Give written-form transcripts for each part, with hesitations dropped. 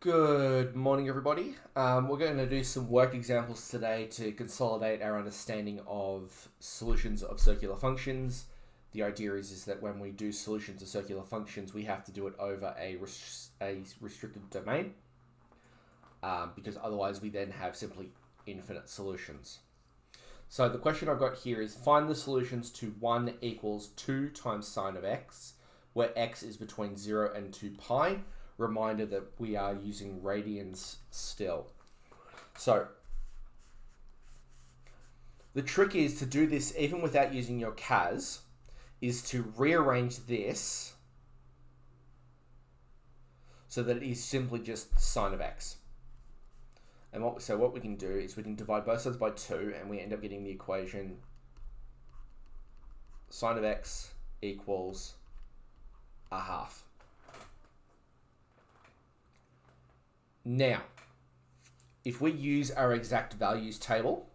Good morning, everybody. We're going to do some work examples today to consolidate our understanding of solutions of circular functions. The idea is that when we do solutions of circular functions, we have to do it over a restricted domain, because otherwise we then have simply infinite solutions. So the question I've got here is find the solutions to 1 equals 2 times sine of x, where x is between 0 and 2 pi. Reminder that we are using radians still. So the trick is to do this even without using your CAS, is to rearrange this so that it is simply just sine of x. And what we can do is we can divide both sides by 2 and we end up getting the equation sine of x equals a half. Now, if we use our exact values table,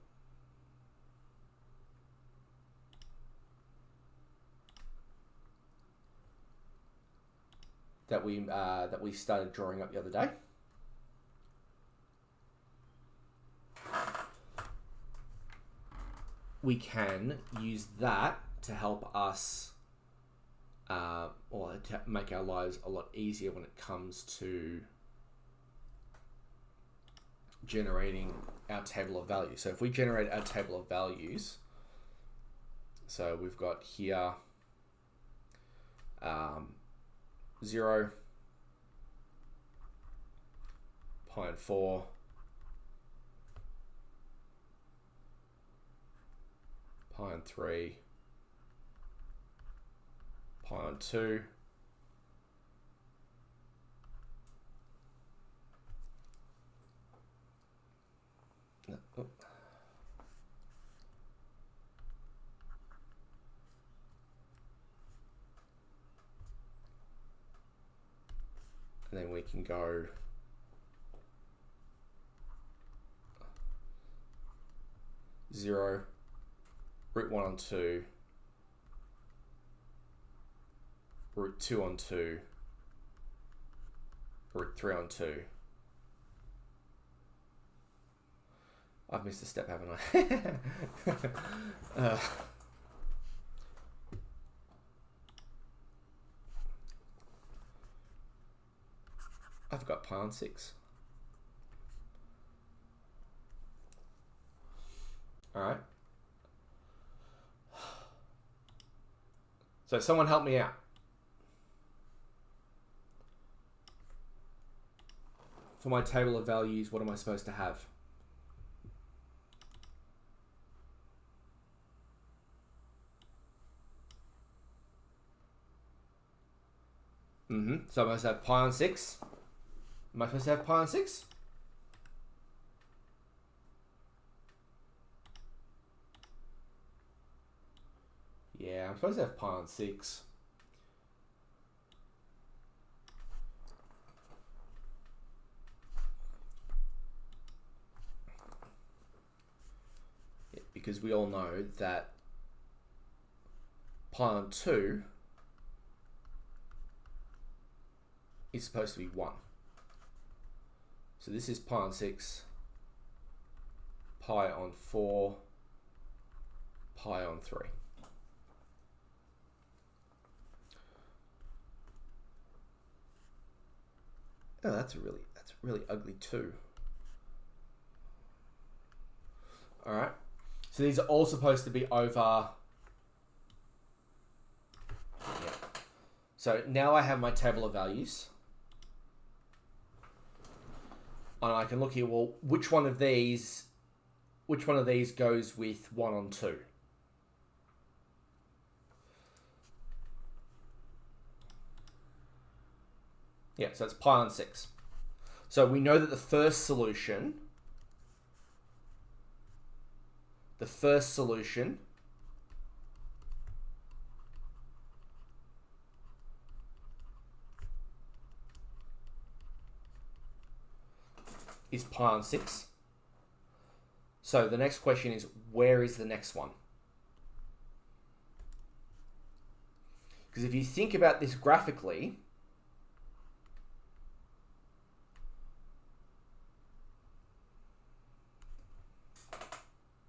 that we started drawing up the other day, we can use that to help us, or to make our lives a lot easier when it comes to generating our table of values. So if we generate our table of values, so we've got here 0, pi and 4, pi and 3, pi and 2, and then we can go zero, root 1 on 2, root 2 on 2, root 3 on 2. I've missed a step, haven't I? I've got pi on 6. All right. So someone help me out. For my table of values, what am I supposed to have? So I'm supposed to have pi on 6. Am I supposed to have pi on 6? Yeah, I'm supposed to have pi on 6. Yeah, because we all know that pi on 2 is supposed to be 1. So this is pi on 6, pi on 4, pi on 3. Oh, that's really ugly too. All right. So these are all supposed to be over. Yeah. So now I have my table of values. And I can look here, well, which one of these goes with 1 on 2? Yeah, so it's pi on 6. So we know that the first solution is pi on 6. So the next question is, where is the next one? Because if you think about this graphically,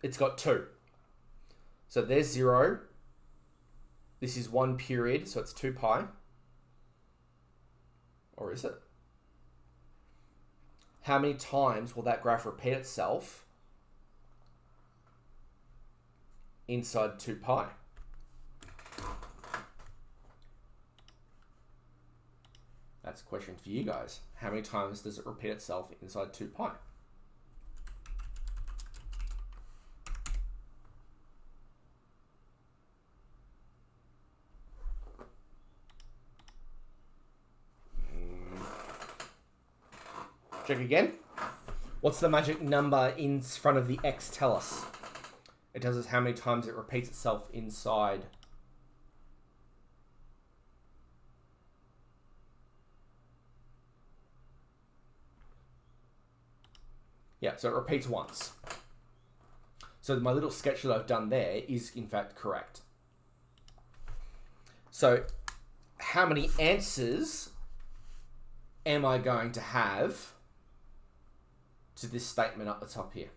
it's got 2. So there's 0. This is 1 period, so it's 2 pi. Or is it? How many times will that graph repeat itself inside 2 pi? That's a question for you guys. How many times does it repeat itself inside 2 pi? Check again. What's the magic number in front of the x tell us? It tells us how many times it repeats itself inside. Yeah, so it repeats once. So my little sketch that I've done there is in fact correct. So how many answers am I going to have to this statement up the top here?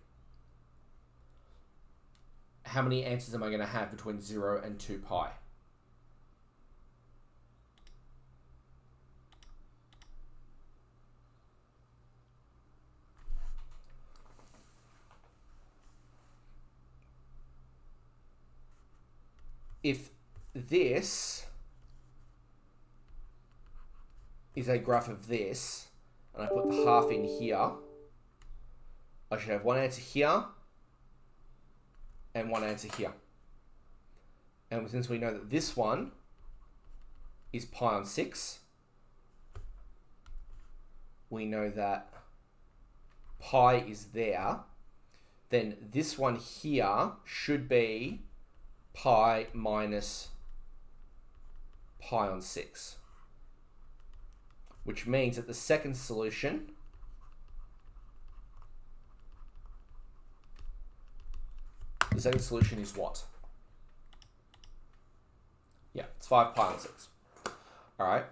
How many answers am I going to have between 0 and 2 pi? If this is a graph of this, and I put the half in here, I should have one answer here and one answer here. And since we know that this one is pi on 6, we know that pi is there, then this one here should be pi minus pi on 6. Which means that the second solution is what? Yeah, it's 5 pi on 6. All right.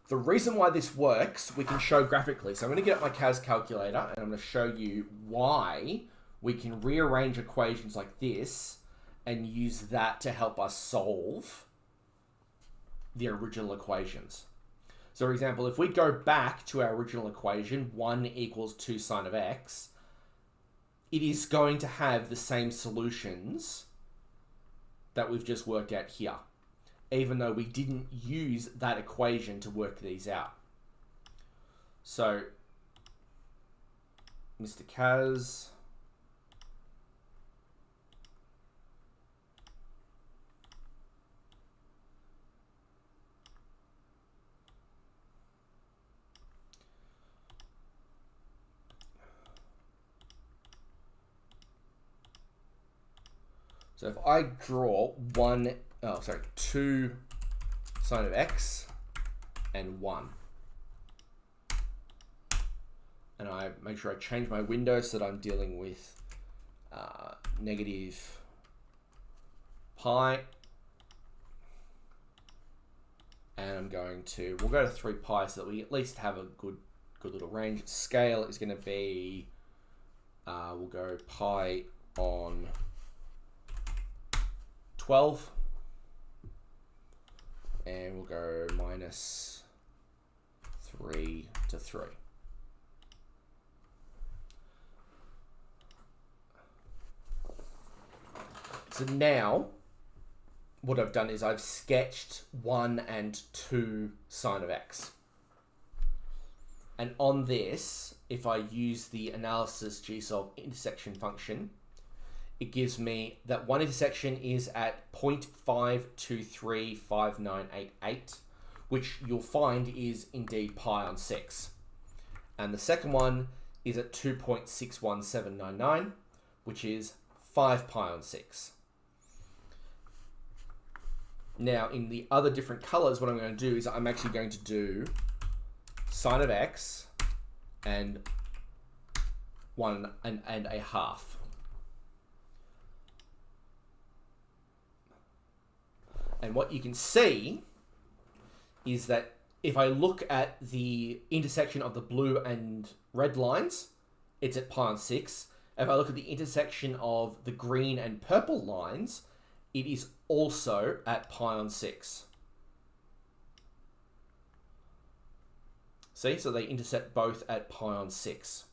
The reason why this works, we can show graphically. So I'm going to get up my CAS calculator and I'm going to show you why we can rearrange equations like this and use that to help us solve the original equations. So for example, if we go back to our original equation, 1 equals 2 sine of x, it is going to have the same solutions that we've just worked out here, even though we didn't use that equation to work these out. So, Mr. CAS, so if I draw 2 sine of x and 1, and I make sure I change my window so that I'm dealing with negative pi, and we'll go to 3 pi so that we at least have a good little range. Scale is going to be, we'll go pi on 12, and we'll go minus 3 to 3. So now, what I've done is I've sketched 1 and 2 sine of x. And on this, if I use the analysis GSolve intersection function, it gives me that one intersection is at 0.5235988, which you'll find is indeed pi on 6. And the second one is at 2.61799, which is 5 pi on 6. Now, in the other different colors, what I'm going to do is I'm actually going to do sine of x and 1 and a half. And what you can see is that if I look at the intersection of the blue and red lines, it's at pi on 6. If I look at the intersection of the green and purple lines, it is also at pi on 6. See, so they intersect both at pi on 6,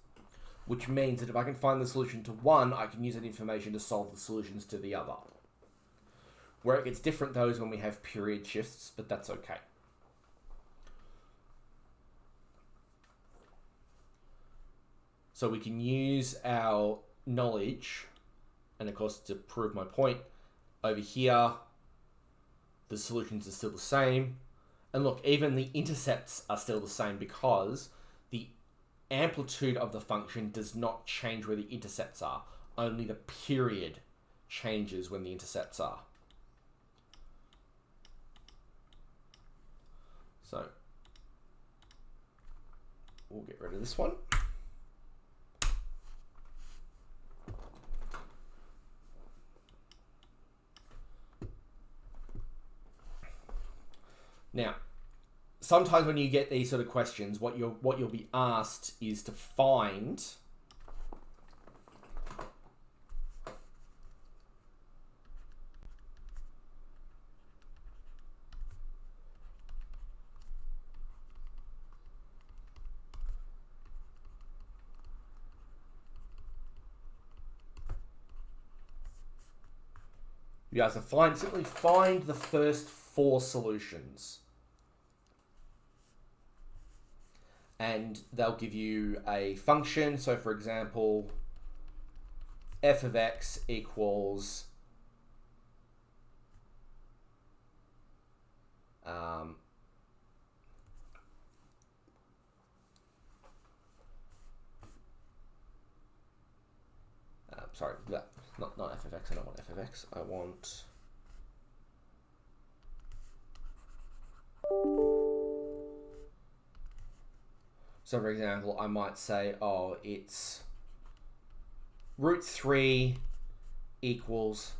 which means that if I can find the solution to one, I can use that information to solve the solutions to the other. Where it gets different, though, is when we have period shifts, but that's okay. So we can use our knowledge, and of course, to prove my point, over here, the solutions are still the same. And look, even the intercepts are still the same because the amplitude of the function does not change where the intercepts are. Only the period changes when the intercepts are. So we'll get rid of this one. Now, sometimes when you get these sort of questions, what you'll be asked is to find simply find the first 4 solutions. And they'll give you a function. So for example, f of x equals sorry, not f of x. I don't want f of x. I want so for example, I might say, oh, it's root 3 equals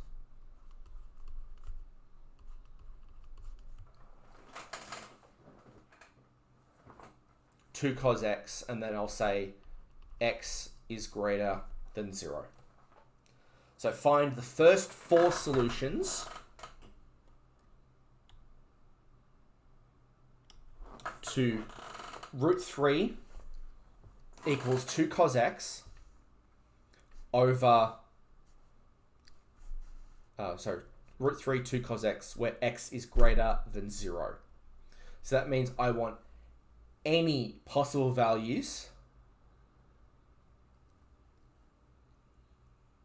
two cos x, and then I'll say x is greater than 0. So find the first 4 solutions to root 3 equals 2 cos x over, root 3 2 cos x, where x is greater than 0. So that means I want any possible values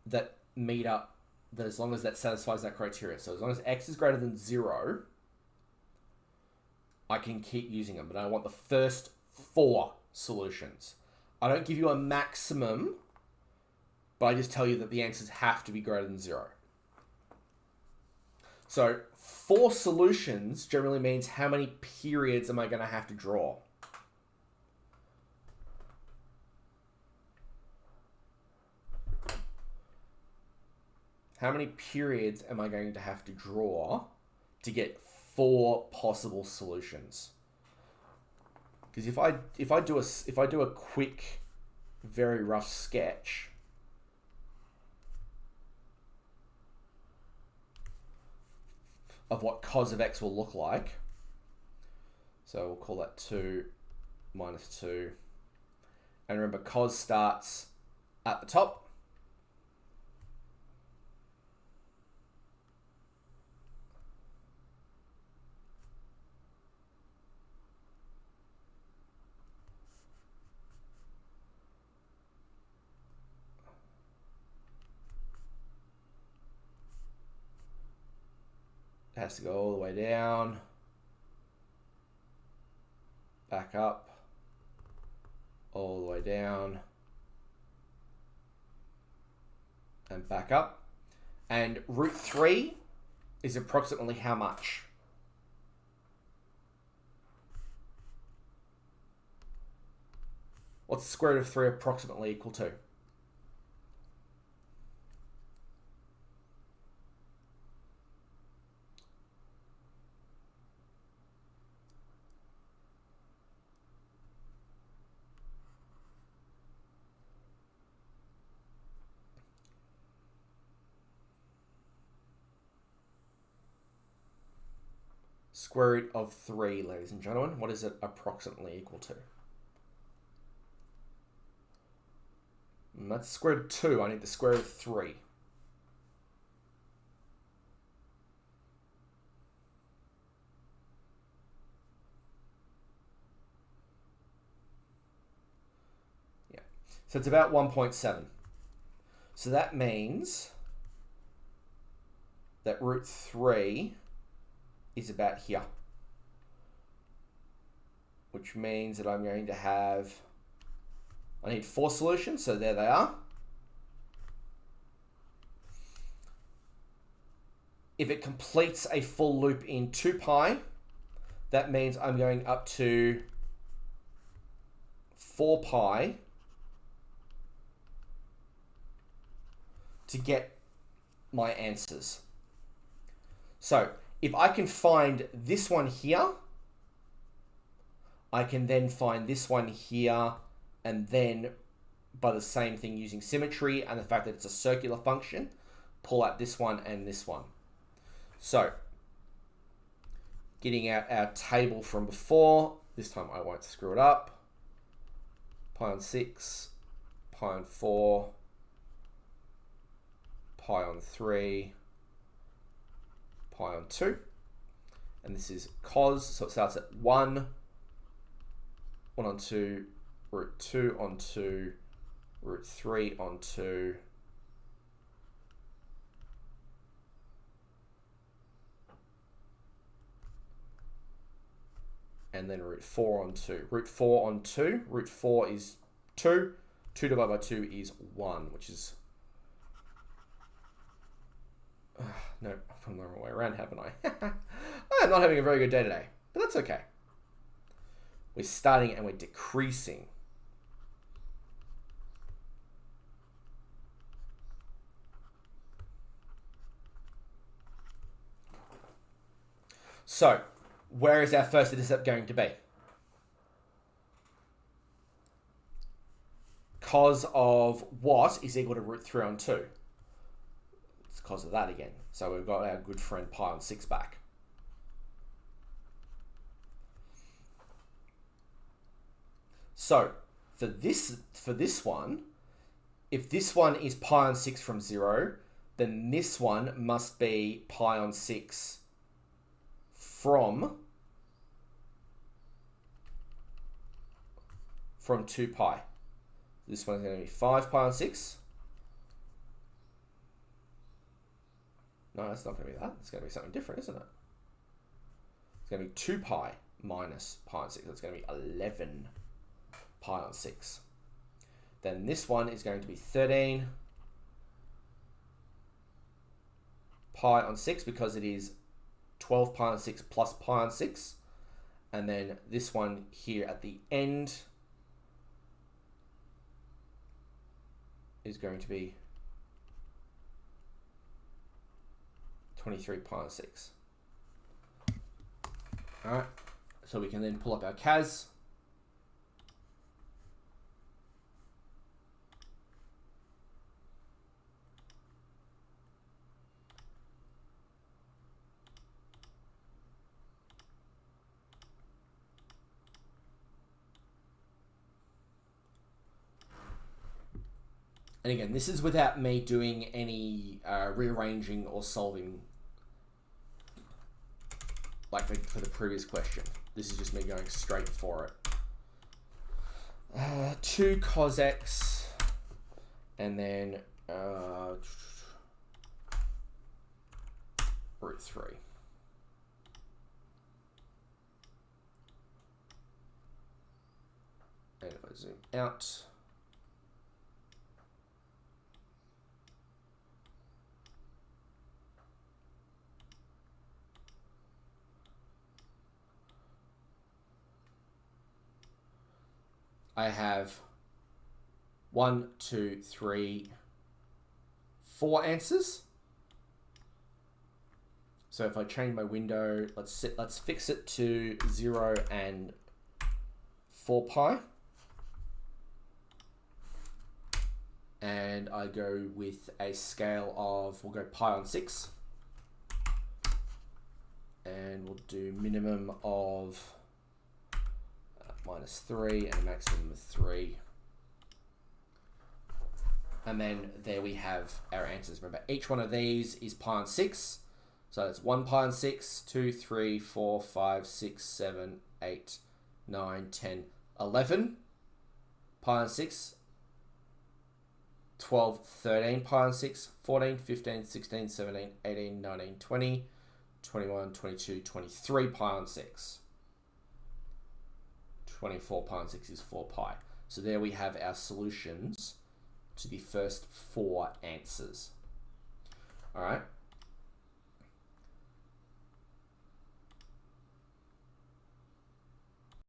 that meet up, that as long as that satisfies that criteria. So as long as x is greater than 0, I can keep using them, but I want the first 4 solutions. I don't give you a maximum, but I just tell you that the answers have to be greater than 0. So 4 solutions generally means how many periods am I going to have to draw? How many periods am I going to have to draw to get 4 possible solutions? Because if I do a quick, very rough sketch of what cos of x will look like, so we'll call that 2 minus 2, and remember cos starts at the top. It has to go all the way down, back up, all the way down, and back up. And root 3 is approximately how much? What's the square root of 3 approximately equal to? Square root of 3, ladies and gentlemen. What is it approximately equal to? And that's square root of 2. I need the square root of 3. Yeah. So it's about 1.7. So that means that root 3 is about here, which means that I'm going to have, I need 4 solutions, so there they are. If it completes a full loop in 2 pi, that means I'm going up to 4 pi to get my answers. So if I can find this one here, I can then find this one here, and then by the same thing using symmetry and the fact that it's a circular function, pull out this one and this one. So getting out our table from before, this time I won't screw it up. Pi on 6, pi on 4, pi on 3, pi on 2, and this is cos, so it starts at 1 on 2, root 2 on 2, root 3 on 2, and then root 4 on 2. Root 4 on 2, root 4 is 2, 2 divided by 2 is 1, which is, no, I've gone the wrong way around, haven't I? I'm not having a very good day today, but that's okay. We're starting and we're decreasing. So, where is our first intercept going to be? Cos of what is equal to root 3 on 2? It's cos of that again. So we've got our good friend pi on 6 back. So for this one, if this one is pi on 6 from 0, then this one must be pi on 6 from 2 pi. This one's going to be 5 pi on 6. No, that's not going to be that. It's going to be something different, isn't it? It's going to be 2 pi minus pi on 6. That's going to be 11 pi on 6. Then this one is going to be 13 pi on 6 because it is 12 pi on 6 plus pi on 6. And then this one here at the end is going to be 23 pi on 6. All right, so we can then pull up our CAS. And again, this is without me doing any rearranging or solving like for the previous question. This is just me going straight for it. 2 cos x, and then root 3. And if I zoom out, I have 1, 2, 3, 4 answers. So if I change my window, let's fix it to 0 and 4 pi. And I go with a scale of, we'll go pi on 6. and we'll do minimum of -3 and a maximum of 3. And then there we have our answers. Remember, each one of these is pi on 6. So it's 1 pi on 6, 2, 3, 4, 5, 6, 7, 8, 9, 10, 11 pi on 6, 12, 13 pi on 6, 14, 15, 16, 17, 18, 19, 20, 21, 22, 23 pi on 6. 24 pi on 6 is 4 pi. So there we have our solutions to the first 4 answers. All right.